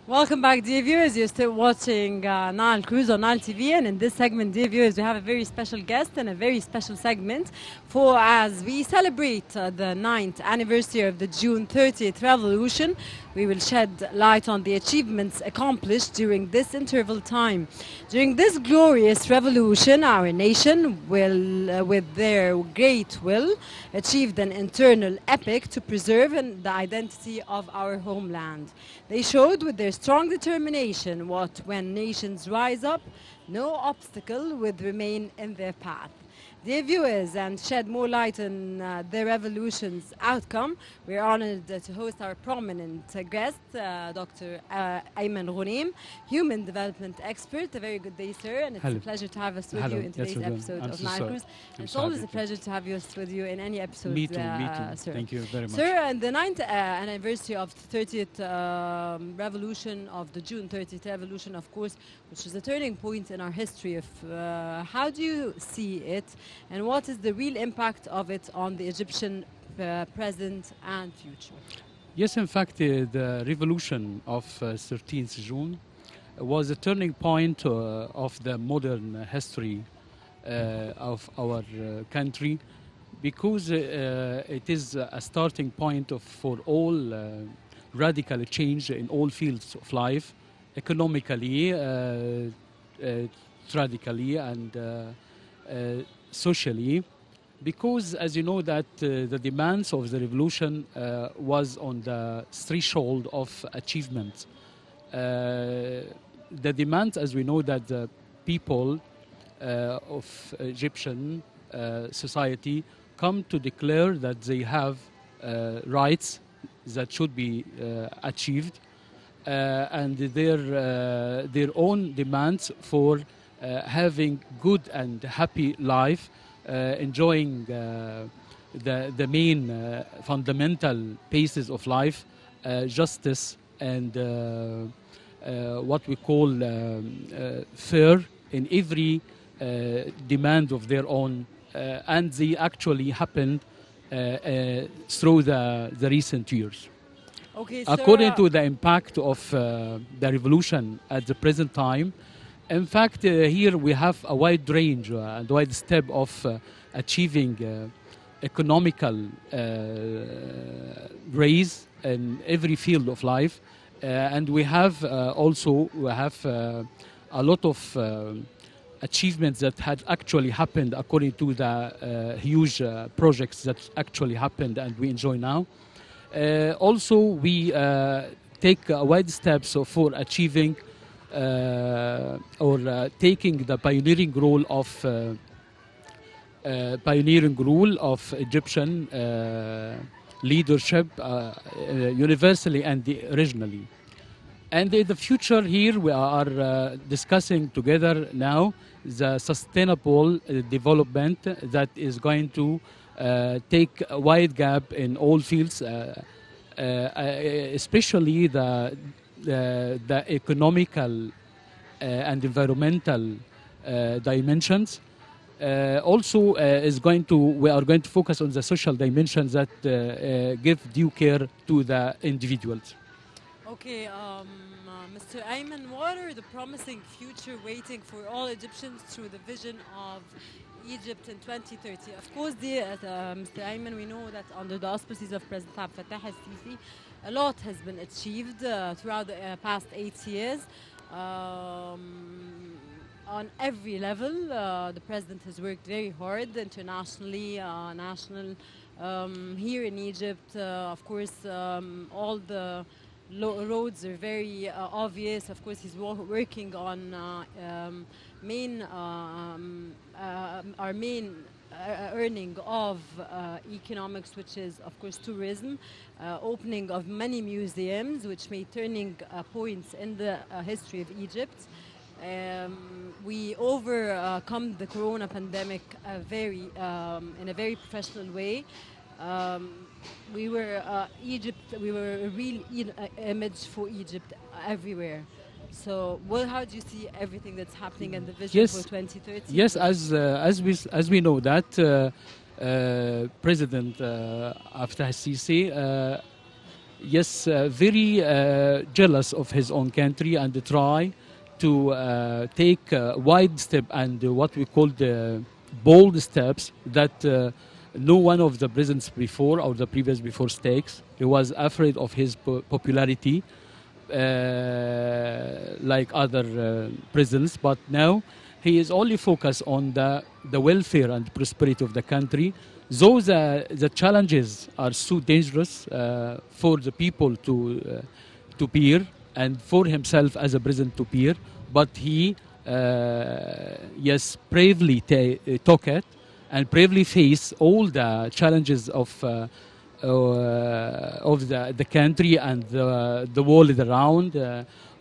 Welcome back, dear viewers. You're still watching Nile Cruise on Nile TV, and in this segment, dear viewers, we have a very special guest and a very special segment for as we celebrate the 9th anniversary of the June 30th revolution. We will shed light on the achievements accomplished during this interval time. During this glorious revolution, our nation will, with their great will, achieved an internal epic to preserve the identity of our homeland. They showed with their strong determination what when nations rise up, no obstacle would remain in their path. Dear viewers, and shed more light on the revolution's outcome, we're honored to host our prominent guest, Dr. Ayman Ghoniem, human development expert. A very good day, sir, and it's a pleasure to have us with you in today's episode of Nile Cruise. It's always a pleasure to have us with you in any episode, me too, sir. Thank you very much. Sir, on the 9th anniversary of the 30th revolution, of the June 30th revolution, of course, which is a turning point in our history. How do you see it? And what is the real impact of it on the Egyptian present and future? Yes, in fact, the revolution of 13th June was a turning point of the modern history of our country, because it is a starting point for all radical change in all fields of life, economically, radically, and socially, because as you know that the demands of the revolution was on the threshold of achievement. The demand, as we know, that the people of Egyptian society come to declare that they have rights that should be achieved, and their own demands for having good and happy life, enjoying the main fundamental basis of life, justice and what we call fair in every demand of their own, and they actually happened through the recent years. Okay, according to the impact of the revolution at the present time, in fact, here we have a wide range and wide step of achieving economical raise in every field of life, and we have a lot of achievements that had actually happened according to the huge projects that actually happened and we enjoy now. Also, we take wide steps for achieving or taking the pioneering role of Egyptian leadership universally and regionally. And in the future here we are discussing together now the sustainable development that is going to take a wide gap in all fields, especially the economical and environmental dimensions. Also, we are going to focus on the social dimensions that give due care to the individuals. Okay, Mr. Ayman, what are the promising future waiting for all Egyptians through the vision of Egypt in 2030? Of course, Mr. Ayman, we know that under the auspices of President Abdel Fattah al-Sisi, a lot has been achieved throughout the past 8 years. On every level, the president has worked very hard internationally, national, here in Egypt. Of course, all the roads are very obvious. Of course, he's working on our main earning of economics, which is, of course, tourism, opening of many museums, which made turning points in the history of Egypt. We overcome the corona pandemic in a very professional way. We were a real image for Egypt everywhere. So, how do you see everything that's happening and the vision for 2030? Yes, as we know that President Fattah al-Sisi yes, very jealous of his own country and try to take wide step and what we call the bold steps that no one of the presidents before or the previous before takes. He was afraid of his popularity like other presidents, but now he is only focused on the welfare and prosperity of the country. Though the challenges are so dangerous for the people to bear and for himself as a president to bear, but he, yes, bravely took it and bravely face all the challenges of the country and the world around.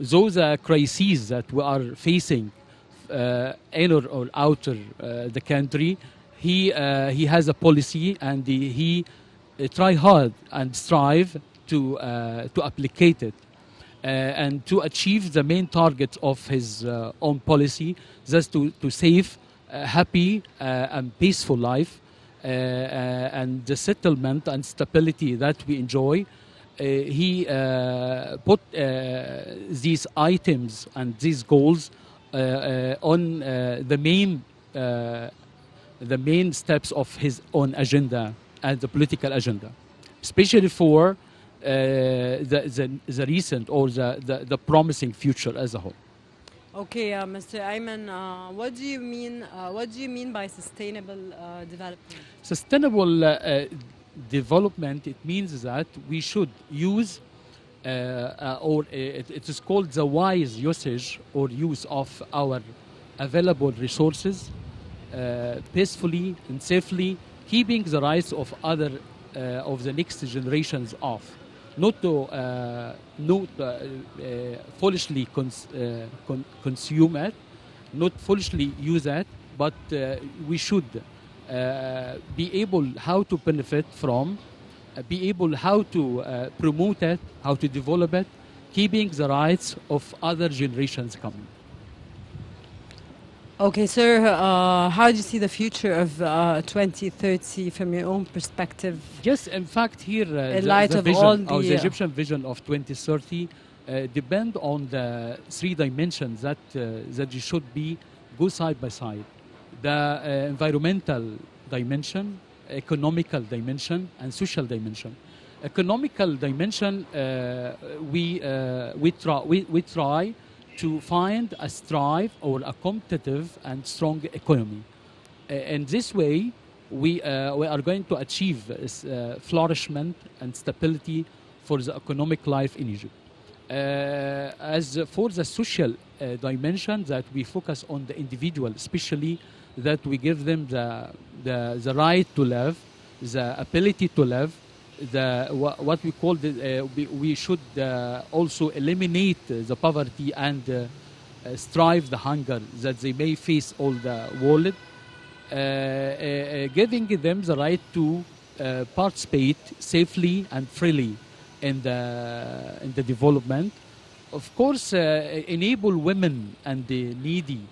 Those crises that we are facing, inner or outer the country, he has a policy and he try hard and strive to applicate it and to achieve the main target of his own policy, just to save a happy and peaceful life and the settlement and stability that we enjoy. He put these items and these goals on the main steps of his own agenda and the political agenda, especially for the recent or the promising future as a whole. Okay, Mr. Ayman, what do you mean? What do you mean by sustainable development? Sustainable development, it means that we should use it is called the wise usage or use of our available resources peacefully and safely, keeping the rights of other of the next generations off, not to foolishly consume it, not foolishly use it, but we should be able how to benefit from, be able how to promote it, how to develop it, keeping the rights of other generations coming. Okay, sir, how do you see the future of 2030 from your own perspective? Yes, in fact, here In light of all the Egyptian vision of 2030 depend on the three dimensions that you should be go side by side: the environmental dimension, economical dimension, and social dimension. Economical dimension, we try to find a strive or a competitive and strong economy. In this way, we are going to achieve flourishment and stability for the economic life in Egypt. As for the social dimension, that we focus on the individual, especially that we give them the right to live, the ability to live, what we call we should also eliminate the poverty and strive the hunger that they may face all the world, giving them the right to participate safely and freely in the development. Of course, enable women and the needy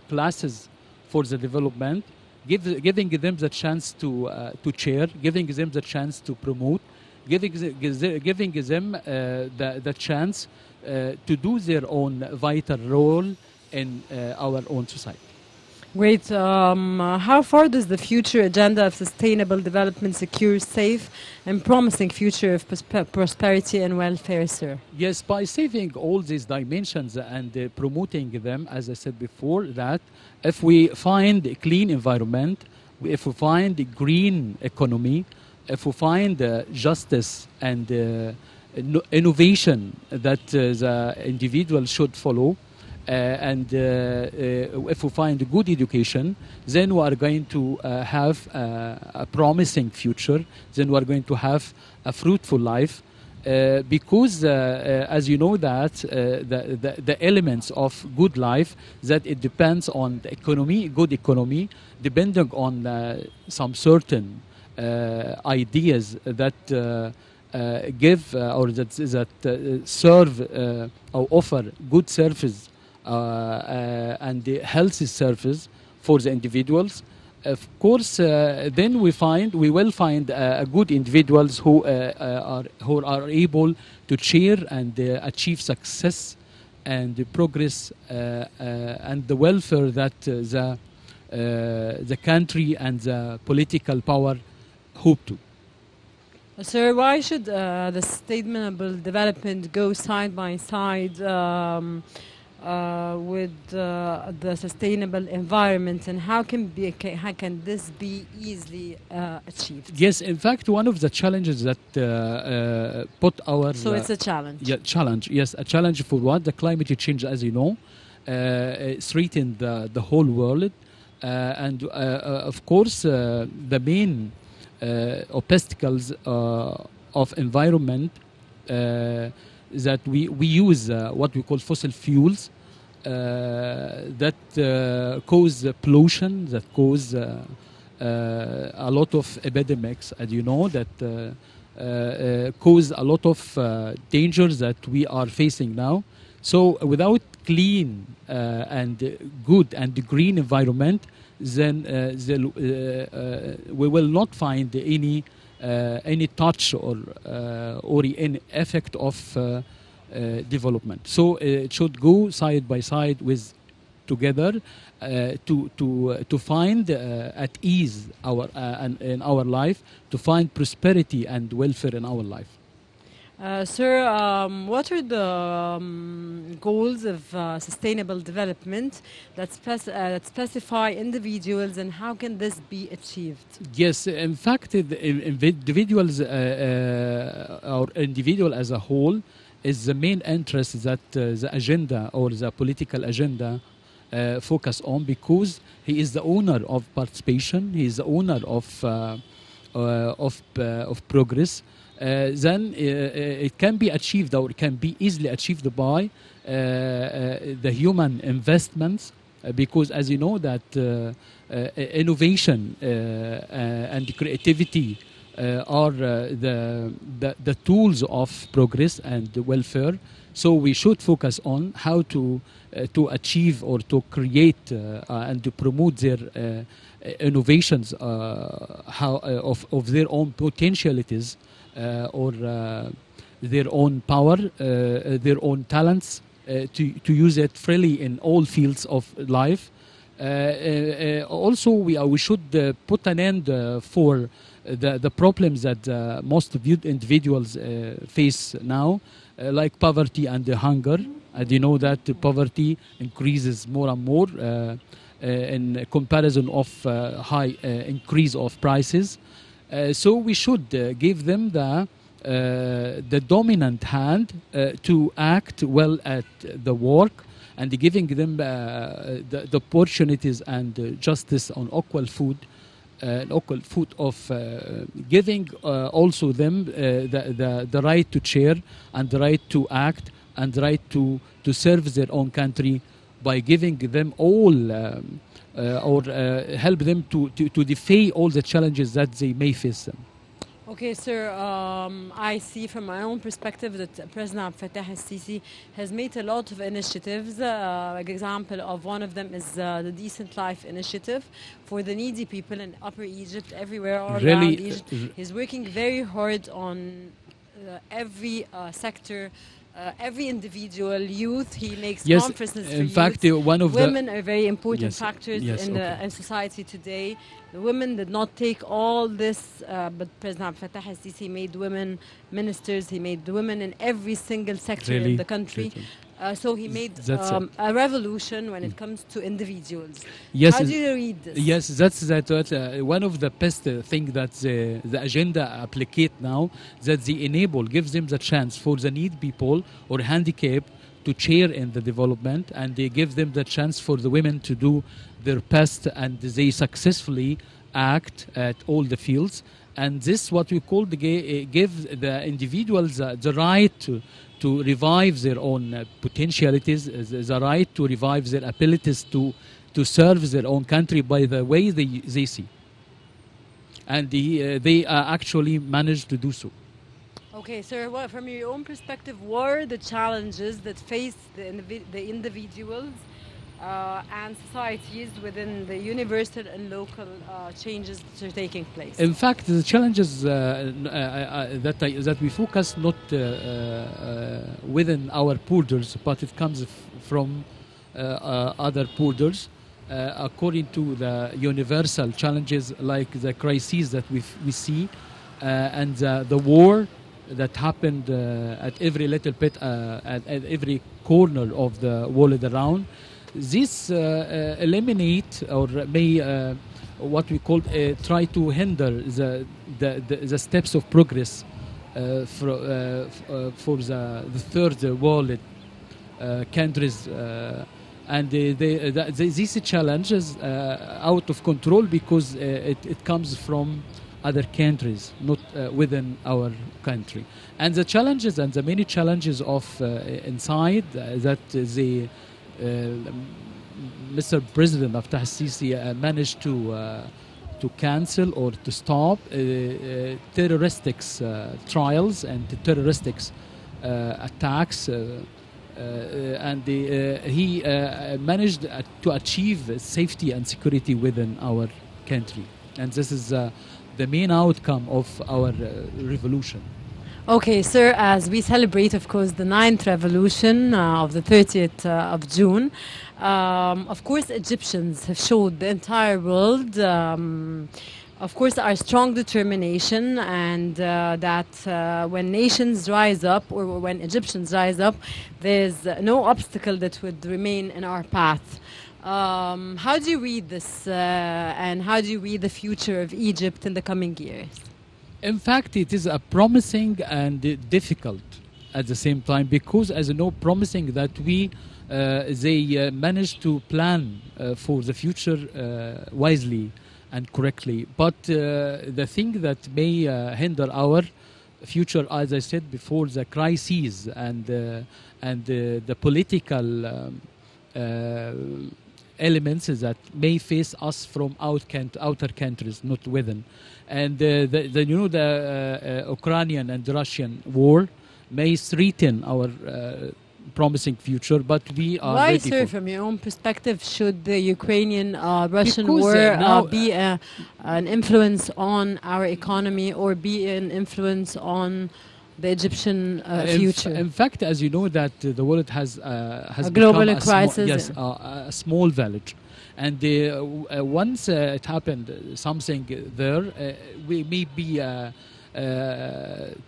classes for the development, giving them the chance to chair, giving them the chance to promote, giving them the chance to do their own vital role in our own society. Great. How far does the future agenda of sustainable development secure safe and promising future of prosperity and welfare, sir? Yes, by saving all these dimensions and promoting them, as I said before, that if we find a clean environment, if we find a green economy, if we find justice and innovation that the individual should follow, and if we find a good education, then we are going to have a promising future, then we are going to have a fruitful life, because as you know that the elements of good life, that it depends on the economy, good economy, depending on some certain ideas that give or that serve or offer good service and the healthy service for the individuals. Of course, then we will find good individuals who are able to share and achieve success and progress and the welfare that the country and the political power hope to. Sir, why should the sustainable development go side by side with the sustainable environment, and how can this be easily achieved? Yes, in fact, one of the challenges that put our So it's a challenge. yeah, challenge. Yes, a challenge for what the climate change, as you know, threatened the whole world, and of course, the main obstacles of environment that we use what we call fossil fuels that cause pollution, that cause a lot of epidemics, as you know, that cause a lot of dangers that we are facing now. So without clean and good and green environment, then we will not find any touch or any effect of development. So it should go side by side with together to find at ease in our life, to find prosperity and welfare in our life. Sir, what are the goals of sustainable development that specify individuals, and how can this be achieved? Yes, in fact, the individuals or individual as a whole is the main interest that the agenda or the political agenda focus on, because he is the owner of participation, he is the owner of progress. Then it can be achieved, or it can be easily achieved by the human investments, because as you know that innovation and creativity are the tools of progress and welfare. So we should focus on how to achieve or to create and to promote their innovations of their own potentialities. Or their own power, their own talents, to use it freely in all fields of life. Also, we should put an end for the problems that most individuals face now, like poverty and hunger. And you know that poverty increases more and more in comparison of high increase of prices. So we should give them the dominant hand to act well at the work, and giving them the opportunities and justice on equal food of giving also them the right to chair and the right to act and the right to serve their own country, by giving them all or help them to defy all the challenges that they may face them. Okay, sir. I see from my own perspective that President Abdel Fattah al-Sisi has made a lot of initiatives. An example of one of them is the Decent Life Initiative for the needy people in Upper Egypt, everywhere all around Egypt. He's working very hard on every sector. Every individual, youth, he makes conferences for in fact, one of women are very important factors in society today. The women did not take all this, but President Abdel Fattah al-Sisi made women ministers. He made women in every single sector in the country. So he made a revolution when it comes to individuals. Yes, how do you read this? Yes, that's one of the best things that the agenda applicate now, that they enable, gives them the chance for the need people or handicapped to share in the development, and they give them the chance for the women to do their best, and they successfully act at all the fields. And this what we call give the individuals the right to revive their own potentialities, the right to revive their abilities to serve their own country by the way they see. And they actually managed to do so. Okay, sir, from your own perspective, what are the challenges that face the individuals and societies within the universal and local changes that are taking place? In fact, the challenges that we focus not within our borders, but it comes from other borders. According to the universal challenges like the crises that we see and the war that happened at every little bit, at every corner of the world around, this eliminate or may what we call try to hinder the steps of progress for the third world countries. And these challenges out of control because it comes from other countries, not within our country. And the challenges and the many challenges of inside that the Mr. President Fattah al-Sisi managed to cancel or to stop terroristic trials and terroristic attacks. And he managed to achieve safety and security within our country. And this is the main outcome of our revolution. Okay, sir, as we celebrate, of course, the 9th revolution of the 30th of June, of course, Egyptians have showed the entire world, of course, our strong determination and that when nations rise up or when Egyptians rise up, there's no obstacle that would remain in our path. How do you read this and how do you read the future of Egypt in the coming years? In fact, it is a promising and difficult at the same time because, as you know, promising that they managed to plan for the future wisely and correctly. But the thing that may hinder our future, as I said before, the crises and the political elements that may face us from outer countries, not within. And the Ukrainian and Russian war may threaten our promising future, but we are Why, ready sir, for. from your own perspective, should the Ukrainian-Russian Because, war now, be an influence on our economy or be an influence on the Egyptian future? In fact, as you know, that the world has A global become crisis, yes, yeah. a small village, and once it happened, something there, we may be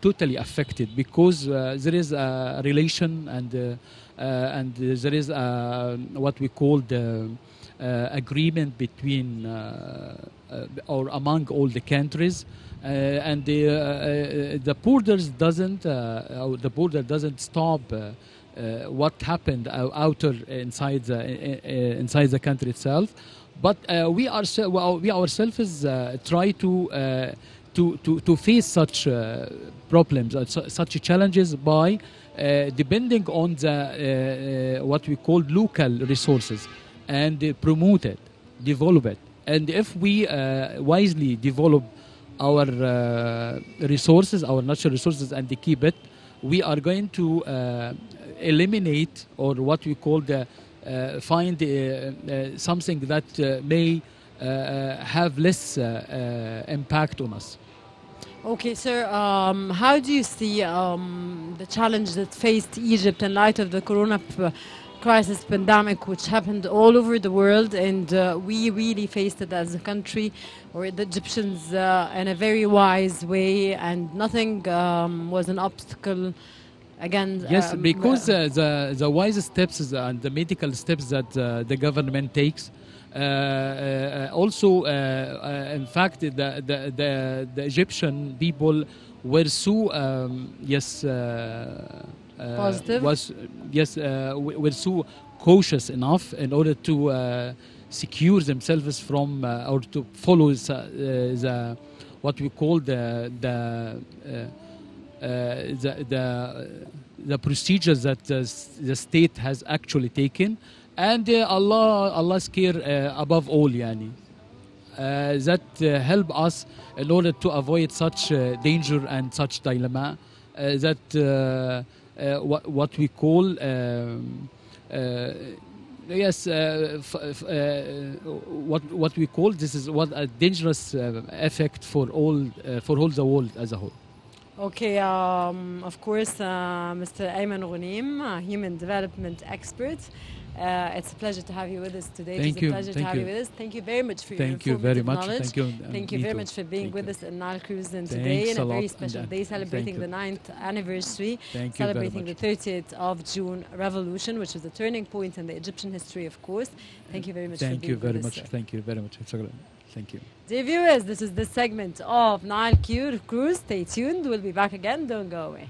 totally affected because there is a relation and there is what we call the agreement between or among all the countries. And the borders doesn't the border doesn't stop what happened inside the country itself, but we ourselves try to face such problems, such challenges by depending on the what we call local resources and promote it, develop it, and if we wisely develop our resources, our natural resources, and keep it, we are going to eliminate or what we call the find something that may have less impact on us. Okay, sir, how do you see the challenge that faced Egypt in light of the corona crisis pandemic, which happened all over the world, and we really faced it as a country, or the Egyptians, in a very wise way, and nothing was an obstacle again? Yes, because the wise steps and the medical steps that the government takes. Also, in fact, the Egyptian people were so positive. Were so cautious enough in order to secure themselves from or to follow the what we call the procedures that the state has actually taken. And Allah's care above all, yani. That help us in order to avoid such danger and such dilemma. That what we call Yes, what we call this is what a dangerous effect for all the world as a whole. Okay, of course, Mr. Ayman Ghonim, human development expert. It's a pleasure to have you with us today. Thank It's you, a pleasure to thank have you you. with us. Thank you very much for your Thank you very informative much. knowledge. Thank you. Thank you Me very too. much for being Thank with you. us in Nile Cruising Thanks today in a a very lot. special And, day thank celebrating you. the 9th anniversary, Thank you very celebrating the much. 30th of June revolution, which was a turning point in the Egyptian history, of course. Thank you very much for Thank being you very with us, much. sir. Thank you very much. Thank you. Dear viewers, this is the segment of Nile Cruise. Stay tuned. We'll be back again. Don't go away.